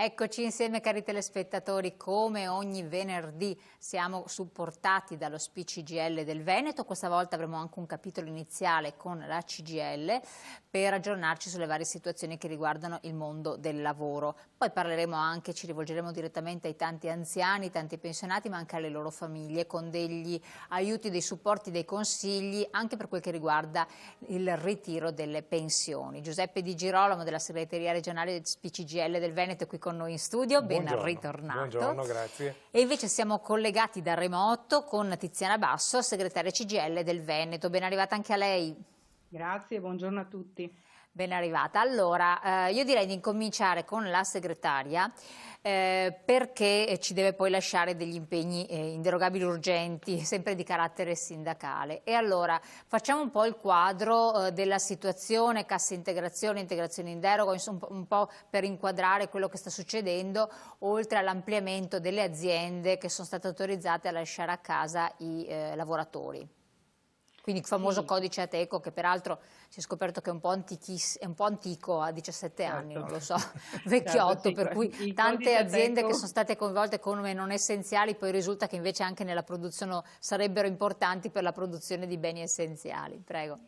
Eccoci insieme cari telespettatori, come ogni venerdì siamo supportati dallo SPI-CGIL del Veneto. Questa volta avremo anche un capitolo iniziale con la CGIL per aggiornarci sulle varie situazioni che riguardano il mondo del lavoro. Poi parleremo anche, ci rivolgeremo direttamente ai tanti anziani, tanti pensionati, ma anche alle loro famiglie con degli aiuti, dei supporti, dei consigli anche per quel che riguarda il ritiro delle pensioni. Giuseppe Di Girolamo della segreteria regionale del SPI-CGIL del Veneto è qui con noi in studio, ben ritornato. Buongiorno, grazie. E invece siamo collegati da remoto con Tiziana Basso, segretaria CGIL del Veneto. Ben arrivata anche a lei. Grazie, buongiorno a tutti. Ben arrivata. Allora, io direi di incominciare con la segretaria perché ci deve poi lasciare degli impegni inderogabili urgenti, sempre di carattere sindacale. E allora facciamo un po' il quadro della situazione, cassa integrazione, integrazione in deroga, insomma, un po' per inquadrare quello che sta succedendo, oltre all'ampliamento delle aziende che sono state autorizzate a lasciare a casa i lavoratori. Quindi il famoso codice Ateco, che peraltro si è scoperto che è un po' antico, ha 17 anni, non lo so, vecchiotto, per cui tante aziende che sono state coinvolte come non essenziali, poi risulta che invece anche nella produzione sarebbero importanti per la produzione di beni essenziali. Prego.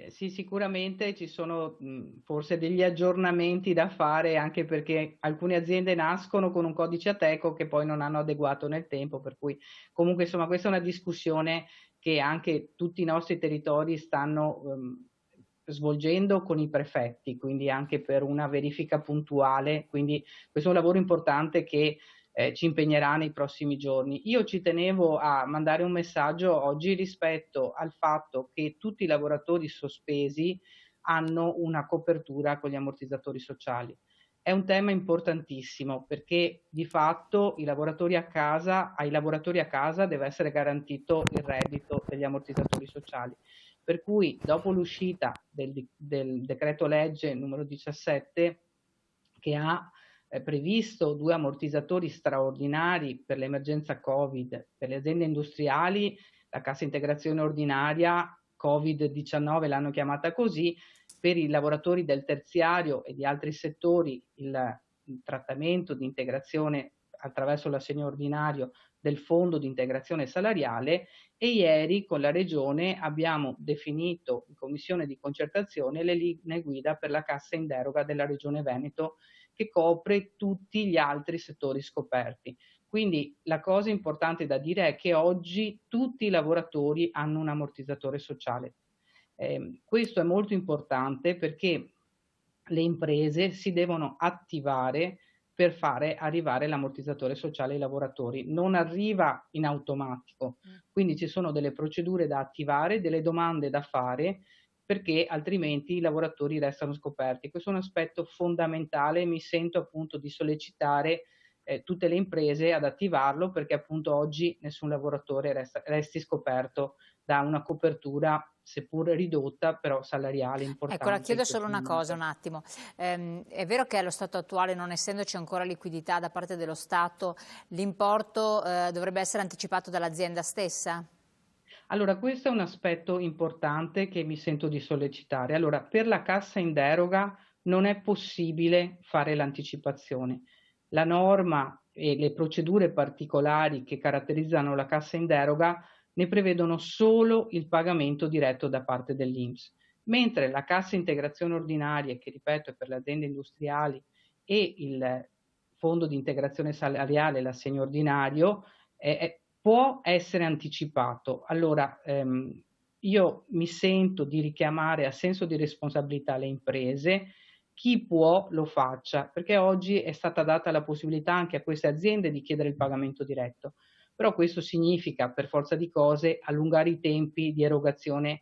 Sì, sicuramente ci sono forse degli aggiornamenti da fare, anche perché alcune aziende nascono con un codice Ateco che poi non hanno adeguato nel tempo, per cui comunque insomma questa è una discussione che anche tutti i nostri territori stanno svolgendo con i prefetti, quindi anche per una verifica puntuale, quindi questo è un lavoro importante che ci impegnerà nei prossimi giorni. Io ci tenevo a mandare un messaggio oggi rispetto al fatto che tutti i lavoratori sospesi hanno una copertura con gli ammortizzatori sociali. È un tema importantissimo perché di fatto ai lavoratori a casa deve essere garantito il reddito degli ammortizzatori sociali. Per cui dopo l'uscita del decreto legge numero 17 che ha previsto 2 ammortizzatori straordinari per l'emergenza Covid, per le aziende industriali, la cassa integrazione ordinaria, Covid-19 l'hanno chiamata così, per i lavoratori del terziario e di altri settori il trattamento di integrazione attraverso l'assegno ordinario del fondo di integrazione salariale e ieri con la Regione abbiamo definito in commissione di concertazione le linee guida per la cassa in deroga della Regione Veneto che copre tutti gli altri settori scoperti. Quindi la cosa importante da dire è che oggi tutti i lavoratori hanno un ammortizzatore sociale. Questo è molto importante perché le imprese si devono attivare per fare arrivare l'ammortizzatore sociale ai lavoratori. Non arriva in automatico, quindi ci sono delle procedure da attivare, delle domande da fare, perché altrimenti i lavoratori restano scoperti. Questo è un aspetto fondamentale e mi sento appunto di sollecitare tutte le imprese ad attivarlo perché appunto oggi nessun lavoratore resti scoperto da una copertura seppur ridotta, però salariale importante. Ecco, la chiedo solo una cosa, un attimo. È vero che allo stato attuale, non essendoci ancora liquidità da parte dello Stato, l'importo dovrebbe essere anticipato dall'azienda stessa? Allora, questo è un aspetto importante che mi sento di sollecitare. Allora, per la cassa in deroga non è possibile fare l'anticipazione. La norma e le procedure particolari che caratterizzano la cassa in deroga ne prevedono solo il pagamento diretto da parte dell'INPS, mentre la cassa integrazione ordinaria, che ripeto è per le aziende industriali, e il fondo di integrazione salariale, l'assegno ordinario, può essere anticipato. Allora, io mi sento di richiamare a senso di responsabilità le imprese, chi può lo faccia, perché oggi è stata data la possibilità anche a queste aziende di chiedere il pagamento diretto, però questo significa per forza di cose allungare i tempi di erogazione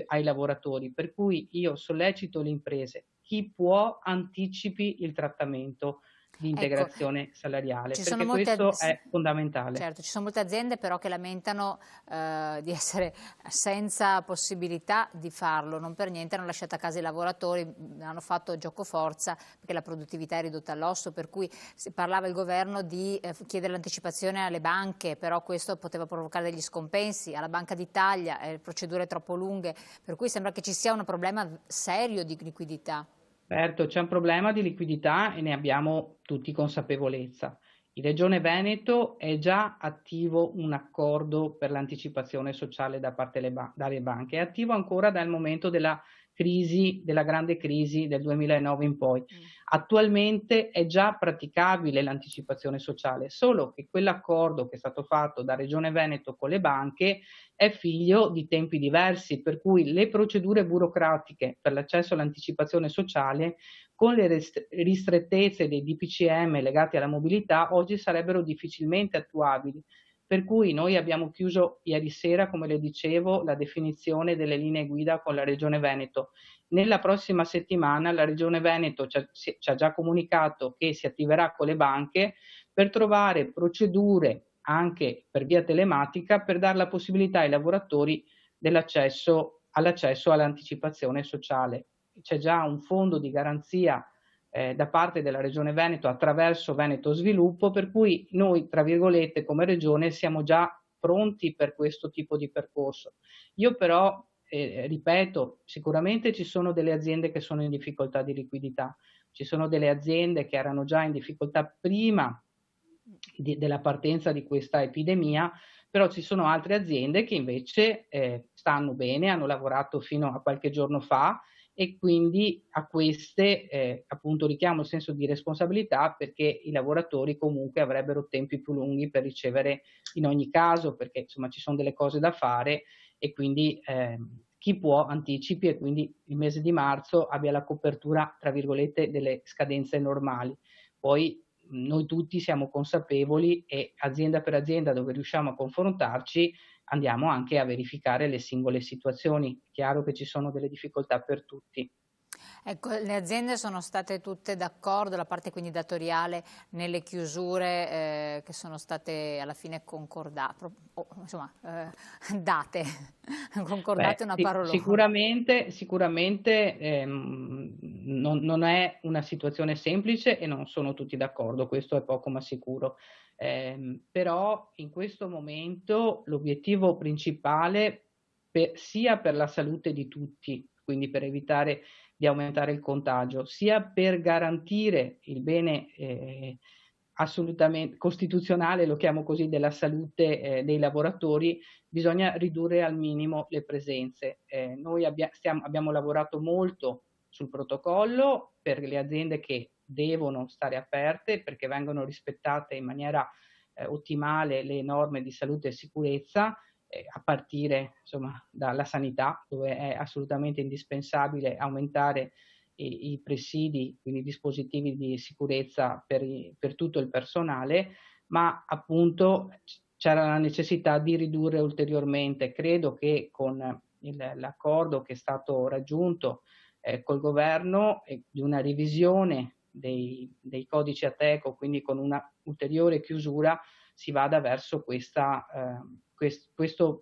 ai lavoratori, per cui io sollecito le imprese, chi può anticipi il trattamento di integrazione salariale, perché questo è fondamentale. Certo, ci sono molte aziende però che lamentano di essere senza possibilità di farlo, non per niente hanno lasciato a casa i lavoratori, hanno fatto giocoforza perché la produttività è ridotta all'osso, per cui si parlava il governo di chiedere l'anticipazione alle banche, però questo poteva provocare degli scompensi, alla Banca d'Italia, procedure troppo lunghe, per cui sembra che ci sia un problema serio di liquidità. Certo, c'è un problema di liquidità e ne abbiamo tutti consapevolezza. In Regione Veneto è già attivo un accordo per l'anticipazione sociale da parte dalle banche, è attivo ancora dal momento della crisi, della grande crisi del 2009 in poi. Mm. Attualmente è già praticabile l'anticipazione sociale, solo che quell'accordo che è stato fatto da Regione Veneto con le banche è figlio di tempi diversi, per cui le procedure burocratiche per l'accesso all'anticipazione sociale, con le ristrettezze dei DPCM legati alla mobilità, oggi sarebbero difficilmente attuabili. Per cui noi abbiamo chiuso ieri sera, come le dicevo, la definizione delle linee guida con la Regione Veneto. Nella prossima settimana la Regione Veneto ci ha già comunicato che si attiverà con le banche per trovare procedure anche per via telematica per dare la possibilità ai lavoratori all'accesso all'anticipazione sociale. C'è già un fondo di garanzia da parte della Regione Veneto attraverso Veneto Sviluppo, per cui noi, tra virgolette, come Regione siamo già pronti per questo tipo di percorso. Io però, ripeto, sicuramente ci sono delle aziende che sono in difficoltà di liquidità, ci sono delle aziende che erano già in difficoltà prima della partenza di questa epidemia, però ci sono altre aziende che invece stanno bene, hanno lavorato fino a qualche giorno fa e quindi a queste appunto richiamo il senso di responsabilità perché i lavoratori comunque avrebbero tempi più lunghi per ricevere in ogni caso, perché insomma ci sono delle cose da fare e quindi chi può anticipi e quindi il mese di marzo abbia la copertura, tra virgolette, delle scadenze normali. Poi noi tutti siamo consapevoli e azienda per azienda dove riusciamo a confrontarci andiamo anche a verificare le singole situazioni. Chiaro che ci sono delle difficoltà per tutti. Ecco, le aziende sono state tutte d'accordo, la parte quindi datoriale, nelle chiusure che sono state alla fine concordate, insomma, date, concordate Beh, è una sì, parolona. sicuramente non è una situazione semplice e non sono tutti d'accordo, questo è poco ma sicuro. Però in questo momento l'obiettivo principale, sia per la salute di tutti, quindi per evitare di aumentare il contagio, sia per garantire il bene assolutamente costituzionale, lo chiamo così, della salute dei lavoratori, bisogna ridurre al minimo le presenze. Noi abbiamo lavorato molto sul protocollo per le aziende che devono stare aperte perché vengono rispettate in maniera ottimale le norme di salute e sicurezza, a partire insomma dalla sanità, dove è assolutamente indispensabile aumentare i presidi, quindi i dispositivi di sicurezza per tutto il personale, ma appunto c'era la necessità di ridurre ulteriormente. Credo che con l'accordo che è stato raggiunto col governo e di una revisione dei codici Ateco, quindi con una ulteriore chiusura, si vada verso questo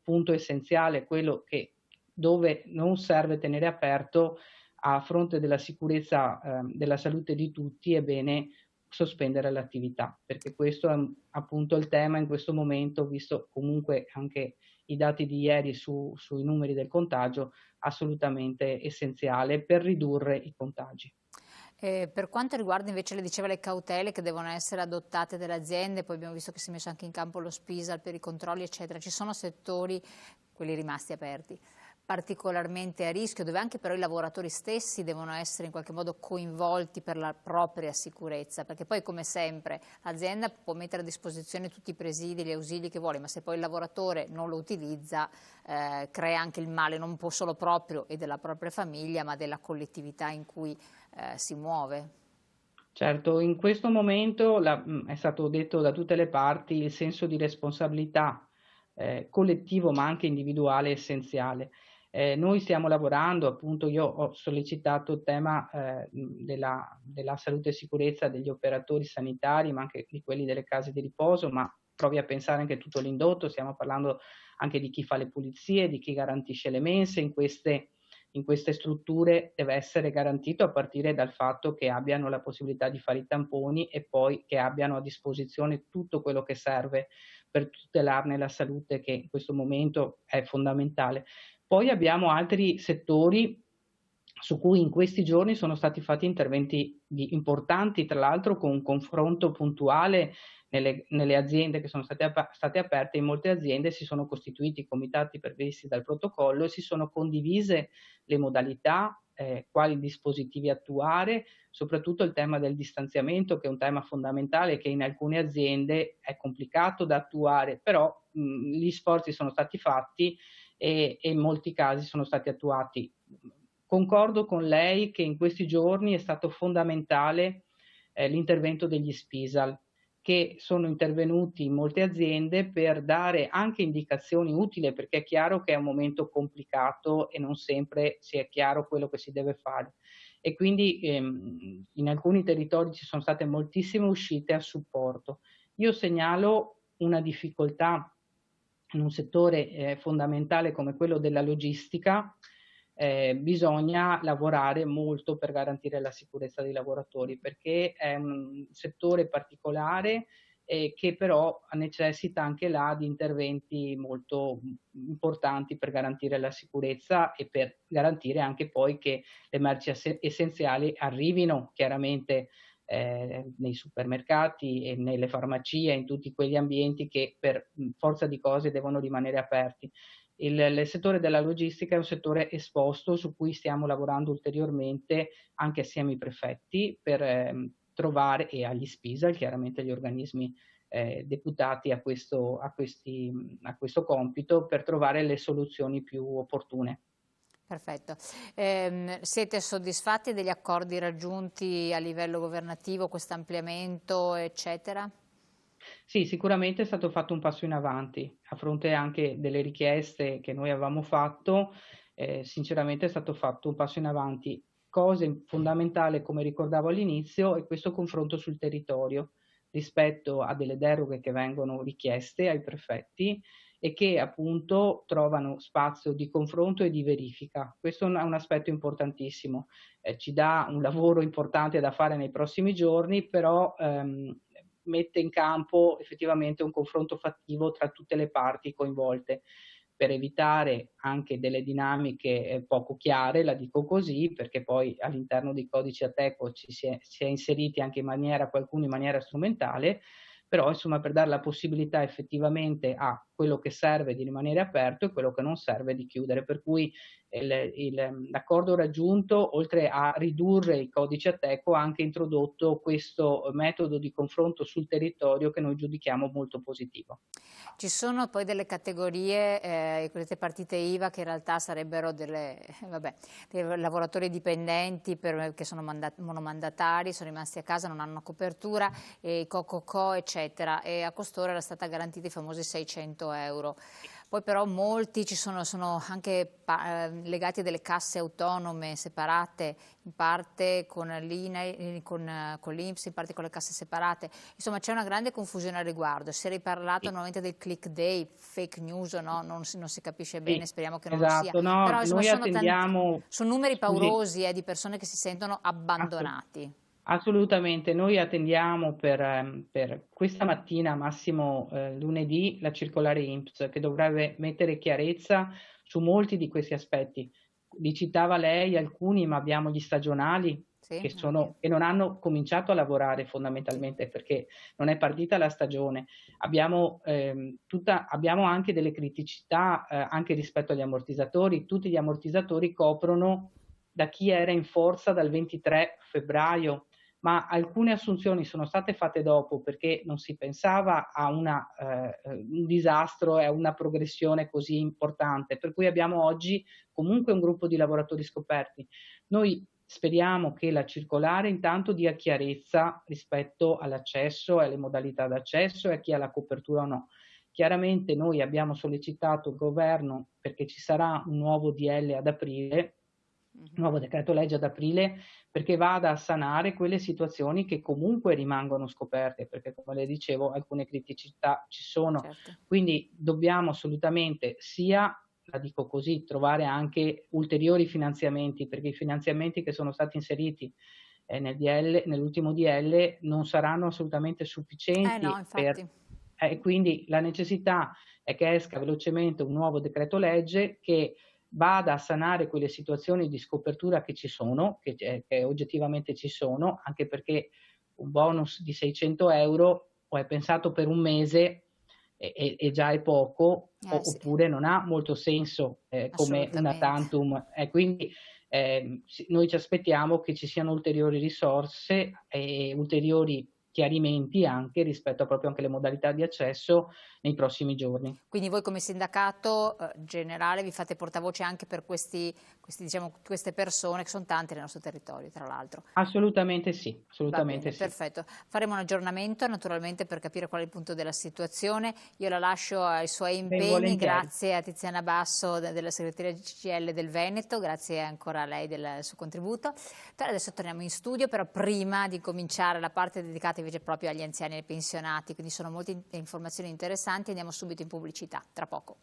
punto essenziale, quello che dove non serve tenere aperto a fronte della sicurezza della salute di tutti, è bene sospendere l'attività, perché questo è appunto il tema in questo momento, visto comunque anche i dati di ieri sui numeri del contagio, assolutamente essenziale per ridurre i contagi. Per quanto riguarda invece, le diceva, le cautele che devono essere adottate dalle aziende, poi abbiamo visto che si è messo anche in campo lo SPISAL per i controlli, eccetera. Ci sono settori, quelli rimasti aperti, particolarmente a rischio, dove anche però i lavoratori stessi devono essere in qualche modo coinvolti per la propria sicurezza, perché poi come sempre l'azienda può mettere a disposizione tutti i presidi, gli ausili che vuole, ma se poi il lavoratore non lo utilizza crea anche il male non solo proprio e della propria famiglia, ma della collettività in cui si muove. Certo, in questo momento è stato detto da tutte le parti, il senso di responsabilità collettivo ma anche individuale è essenziale. Noi stiamo lavorando, appunto io ho sollecitato il tema della salute e sicurezza degli operatori sanitari, ma anche di quelli delle case di riposo, ma provi a pensare anche a tutto l'indotto, stiamo parlando anche di chi fa le pulizie, di chi garantisce le mense in queste strutture deve essere garantito a partire dal fatto che abbiano la possibilità di fare i tamponi e poi che abbiano a disposizione tutto quello che serve per tutelarne la salute, che in questo momento è fondamentale. Poi abbiamo altri settori su cui in questi giorni sono stati fatti interventi importanti, tra l'altro con un confronto puntuale nelle aziende che sono state aperte. In molte aziende si sono costituiti comitati previsti dal protocollo e si sono condivise le modalità, quali dispositivi attuare, soprattutto il tema del distanziamento, che è un tema fondamentale che in alcune aziende è complicato da attuare, però gli sforzi sono stati fatti e in molti casi sono stati attuati. Concordo con lei che in questi giorni è stato fondamentale l'intervento degli SPISAL, che sono intervenuti in molte aziende per dare anche indicazioni utili, perché è chiaro che è un momento complicato e non sempre si è chiaro quello che si deve fare. E quindi in alcuni territori ci sono state moltissime uscite a supporto. Io segnalo una difficoltà in un settore fondamentale come quello della logistica. Bisogna lavorare molto per garantire la sicurezza dei lavoratori, perché è un settore particolare che però necessita anche là di interventi molto importanti per garantire la sicurezza e per garantire anche poi che le merci essenziali arrivino chiaramente nei supermercati e nelle farmacie, in tutti quegli ambienti che per forza di cose devono rimanere aperti. Il settore della logistica è un settore esposto su cui stiamo lavorando ulteriormente anche assieme ai prefetti per trovare, e agli SPISAL, chiaramente gli organismi deputati a questo compito, per trovare le soluzioni più opportune. Perfetto. Siete soddisfatti degli accordi raggiunti a livello governativo, questo ampliamento, eccetera? Sì, sicuramente è stato fatto un passo in avanti, a fronte anche delle richieste che noi avevamo fatto, sinceramente è stato fatto un passo in avanti. Cosa fondamentale, come ricordavo all'inizio, è questo confronto sul territorio rispetto a delle deroghe che vengono richieste ai prefetti e che appunto trovano spazio di confronto e di verifica. Questo è un aspetto importantissimo, ci dà un lavoro importante da fare nei prossimi giorni, però mette in campo effettivamente un confronto fattivo tra tutte le parti coinvolte, per evitare anche delle dinamiche poco chiare, la dico così, perché poi all'interno dei codici Ateco si è inseriti anche qualcuno in maniera strumentale, però insomma per dare la possibilità effettivamente a quello che serve di rimanere aperto e quello che non serve di chiudere. Per cui l'accordo raggiunto, oltre a ridurre i codici Ateco, ha anche introdotto questo metodo di confronto sul territorio che noi giudichiamo molto positivo. Ci sono poi delle categorie, le cosiddette partite IVA, che in realtà sarebbero dei lavoratori dipendenti che sono monomandatari, sono rimasti a casa, non hanno copertura, i co-co-co, eccetera, e a costoro era stata garantita i famosi 600 euro. Poi però molti sono anche legati a delle casse autonome separate, in parte con l'INAIL, con l'INPS, in parte con le casse separate. Insomma, c'è una grande confusione al riguardo. Si è riparlato nuovamente del click day, fake news o no, non si capisce bene, speriamo che non lo sia. Esatto, no, Però insomma noi attendiamo, sono numeri scusi, paurosi di persone che si sentono abbandonati. assolutamente, noi attendiamo per questa mattina, massimo lunedì, la circolare INPS che dovrebbe mettere chiarezza su molti di questi aspetti. Li citava lei alcuni, ma abbiamo gli stagionali Sì, che non hanno cominciato a lavorare sì. fondamentalmente perché non è partita la stagione. Abbiamo anche delle criticità anche rispetto agli ammortizzatori. Tutti gli ammortizzatori coprono da chi era in forza dal 23 febbraio, ma alcune assunzioni sono state fatte dopo perché non si pensava a un disastro e a una progressione così importante, per cui abbiamo oggi comunque un gruppo di lavoratori scoperti. Noi speriamo che la circolare intanto dia chiarezza rispetto all'accesso e alle modalità d'accesso e a chi ha la copertura o no. Chiaramente noi abbiamo sollecitato il governo perché ci sarà un nuovo DL ad aprile, nuovo decreto legge ad aprile, perché vada a sanare quelle situazioni che comunque rimangono scoperte, perché come le dicevo alcune criticità ci sono. Certo. Quindi dobbiamo assolutamente sia, la dico così, trovare anche ulteriori finanziamenti, perché i finanziamenti che sono stati inseriti nell'ultimo DL non saranno assolutamente No, sufficienti infatti. quindi la necessità è che esca velocemente un nuovo decreto legge che vada a sanare quelle situazioni di scopertura che ci sono, che oggettivamente ci sono, anche perché un bonus di 600 € o è pensato per un mese e già è poco, Sì, oppure non ha molto senso, come una assolutamente. tantum. E quindi, noi ci aspettiamo che ci siano ulteriori risorse e ulteriori chiarimenti anche rispetto a proprio anche le modalità di accesso nei prossimi giorni. Quindi voi come sindacato generale vi fate portavoce anche per diciamo, queste persone, che sono tante nel nostro territorio, tra l'altro. Assolutamente sì, Va assolutamente bene, sì. perfetto. Faremo un aggiornamento naturalmente per capire qual è il punto della situazione. Io la lascio ai suoi Ben impegni. volentieri. Grazie a Tiziana Basso della segreteria CGIL del Veneto, grazie ancora a lei del suo contributo. Però adesso torniamo in studio, però prima di cominciare la parte dedicata invece proprio agli anziani e ai pensionati, quindi sono molte informazioni interessanti, andiamo subito in pubblicità, tra poco.